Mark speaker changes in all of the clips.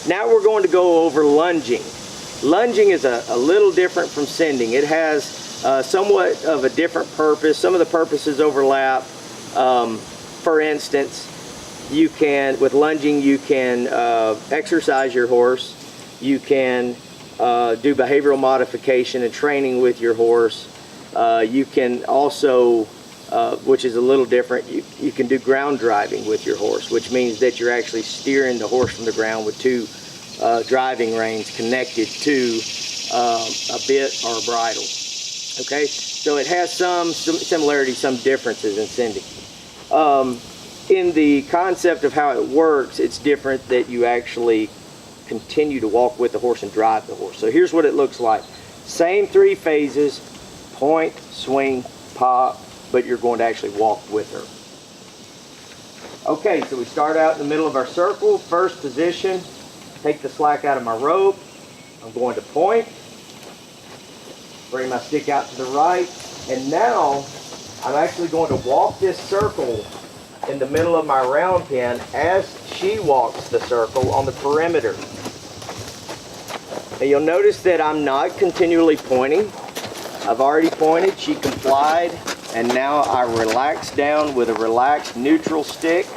Speaker 1: Now we're going to go over lunging. Lunging is a little different from sending. It has somewhat of a different purpose. Some of the purposes overlap. For instance, you can, with lunging, you can exercise your horse. You can do behavioral modification and training with your horse. You can also, which is a little different, you can do ground driving with your horse, which means that you're actually steering the horse from the ground with two driving reins connected to a bit or a bridle. Okay, so it has some similarities, some differences in sending. In the concept of how it works, it's different that you actually continue to walk with the horse and drive the horse. So here's what it looks like. Same three phases: point, swing, pop, but you're going to actually walk with her. Okay, so we start out in the middle of our circle. First position, take the slack out of my rope. I'm going to point. Bring my stick out to the right. And now I'm actually going to walk this circle in the middle of my round pen as she walks the circle on the perimeter. Now you'll notice that I'm not continually pointing. I've already pointed, she complied, and now I relax down with a relaxed neutral stick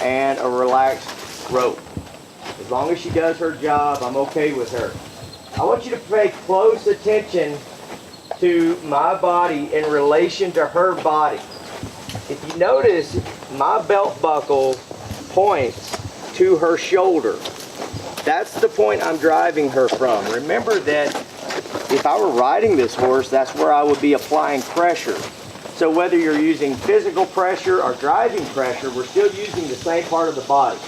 Speaker 1: and a relaxed rope. As long as she does her job, I'm okay with her. I want you to pay close attention to my body in relation to her body. If you notice, my belt buckle points to her shoulder. That's the point I'm driving her from. Remember that if I were riding this horse, that's where I would be applying pressure. So whether you're using physical pressure or driving pressure, we're still using the same part of the body.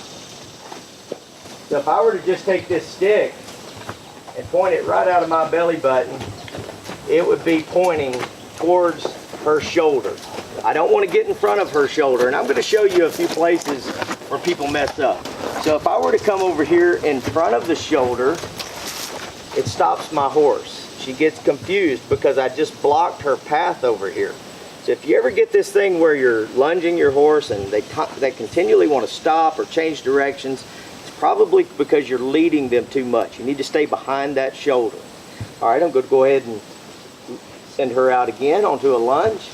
Speaker 1: So if I were to just take this stick and point it right out of my belly button, it would be pointing towards her shoulder. I don't want to get in front of her shoulder, and I'm going to show you a few places where people mess up. So if I were to come over here in front of the shoulder, it stops my horse. She gets confused because I just blocked her path over here. So if you ever get this thing where you're lunging your horse and they continually want to stop or change directions, it's probably because you're leading them too much. You need to stay behind that shoulder. All right, I'm going to go ahead and send her out again onto a lunge.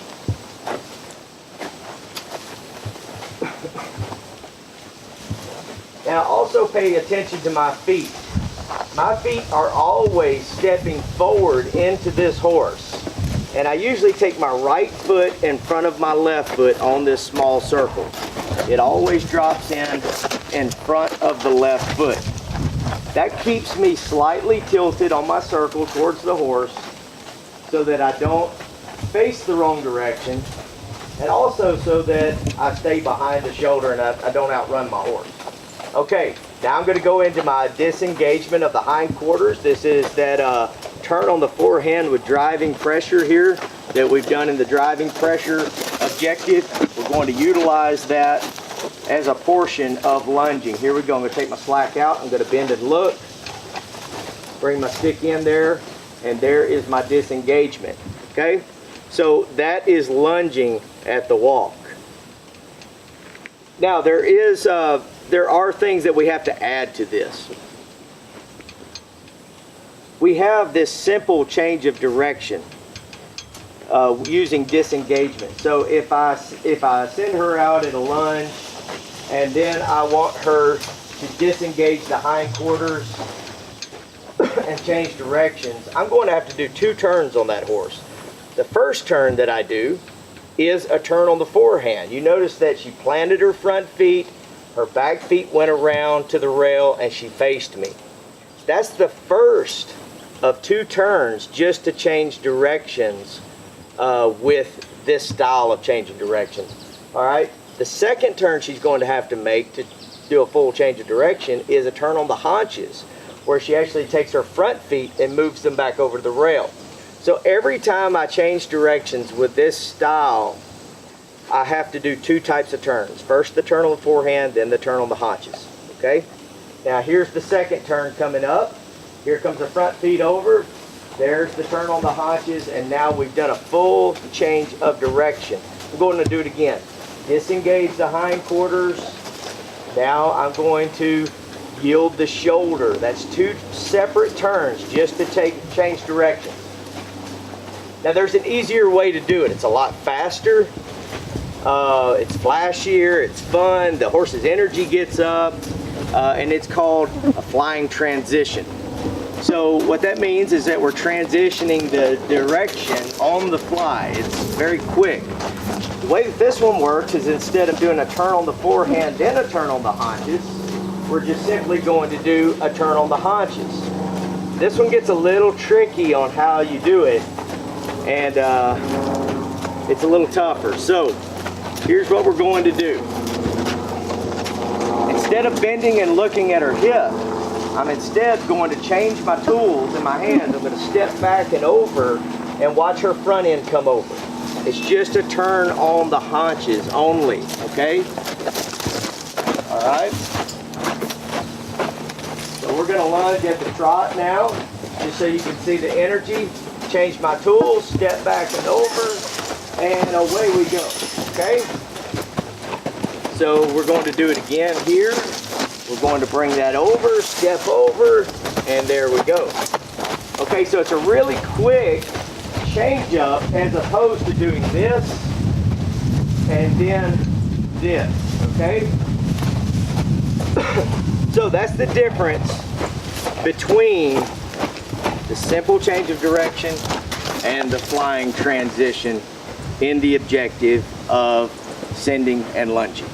Speaker 1: Now also pay attention to my feet. My feet are always stepping forward into this horse. And I usually take my right foot in front of my left foot on this small circle. It always drops in front of the left foot. That keeps me slightly tilted on my circle towards the horse so that I don't face the wrong direction, and also so that I stay behind the shoulder and I don't outrun my horse. Okay, now I'm going to go into my disengagement of the hindquarters. This is that turn on the forehand with driving pressure here that we've done in the driving pressure objective. We're going to utilize that as a portion of lunging. Here we go. I'm going to take my slack out. I'm going to bend and look. Bring my stick in there, and there is my disengagement. Okay? So that is lunging at the walk. Now there are things that we have to add to this. We have this simple change of direction using disengagement. So if I send her out in a lunge and then I want her to disengage the hindquarters and change directions, I'm going to have to do 2 turns on that horse. The first turn that I do is a turn on the forehand. You notice that she planted her front feet, her back feet went around to the rail, and she faced me. That's the first of 2 turns just to change directions with this style of changing directions. All right. The second turn she's going to have to make to do a full change of direction is a turn on the haunches, where she actually takes her front feet and moves them back over the rail. So every time I change directions with this style, I have to do 2 types of turns. First the turn on the forehand, then the turn on the haunches. Okay? Now here's the second turn coming up. Here comes the front feet over. There's the turn on the haunches, and now we've done a full change of direction. I'm going to do it again. Disengage the hindquarters. Now I'm going to yield the shoulder. That's two separate turns just to change direction. Now there's an easier way to do it. It's a lot faster. It's flashier, it's fun, the horse's energy gets up, and it's called a flying transition. So what that means is that we're transitioning the direction on the fly. It's very quick. The way that this one works is instead of doing a turn on the forehand, then a turn on the haunches, we're just simply going to do a turn on the haunches. This one gets a little tricky on how you do it, and it's a little tougher. So here's what we're going to do. Instead of bending and looking at her hip, I'm instead going to change my tools in my hands. I'm going to step back and over and watch her front end come over. It's just a turn on the haunches only, okay? All right. So we're going to lunge at the trot now, just so you can see the energy. Change my tools, step back and over, and away we go, okay? So we're going to do it again here. We're going to bring that over, step over, and there we go. Okay, so it's a really quick change up as opposed to doing this and then this, okay? So that's the difference between the simple change of direction and the flying transition in the objective of sending and lunging.